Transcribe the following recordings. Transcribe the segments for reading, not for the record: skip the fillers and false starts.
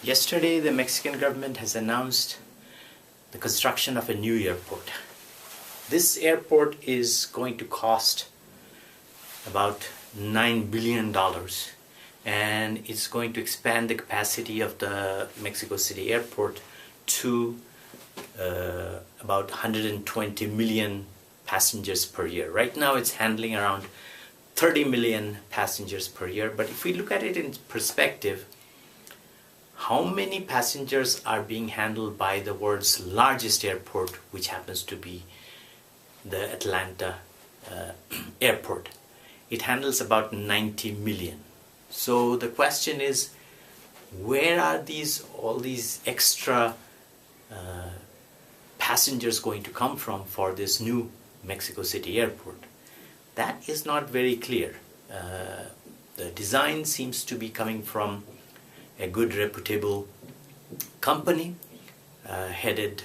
Yesterday, the Mexican government has announced the construction of a new airport. This airport is going to cost about $9 billion, and it's going to expand the capacity of the Mexico City airport to about 120 million passengers per year. Right now it's handling around 30 million passengers per year, but if we look at it in perspective, how many passengers are being handled by the world's largest airport, which happens to be the Atlanta airport? It handles about 90 million. So the question is, where are all these extra passengers going to come from for this new Mexico City airport? That is not very clear. The design seems to be coming from a good reputable company headed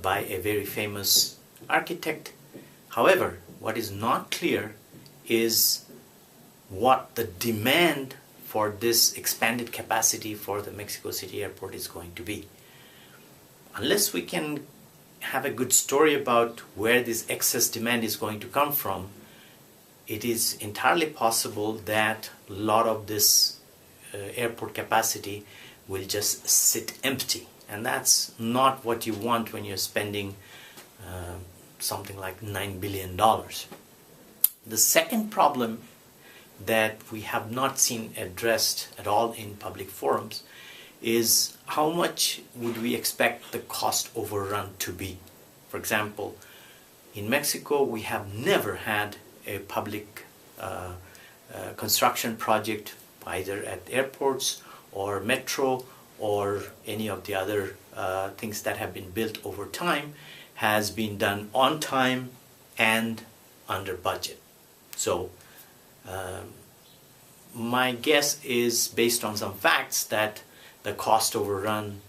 by a very famous architect. However, what is not clear is what the demand for this expanded capacity for the Mexico City airport is going to be. Unless we can have a good story about where this excess demand is going to come from, it is entirely possible that a lot of this airport capacity will just sit empty, and that's not what you want when you're spending something like $9 billion. The second problem that we have not seen addressed at all in public forums is how much would we expect the cost overrun to be. For example, in Mexico we have never had a public construction project either at airports or metro or any of the other things that have been built over time has been done on time and under budget. So my guess is, based on some facts, that the cost overrun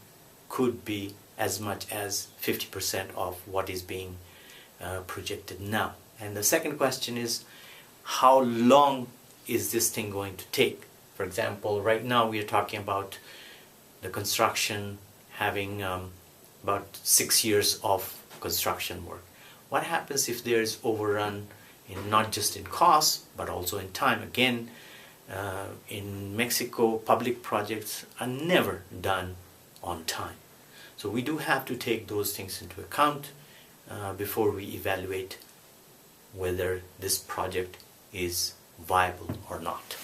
could be as much as 50% of what is being projected now. And the second question is, how long is this thing going to take? For example, right now we are talking about the construction having about 6 years of construction work. What happens if there is overrun not just in cost but also in time? Again, in Mexico, public projects are never done on time. So we do have to take those things into account before we evaluate whether this project is viable or not.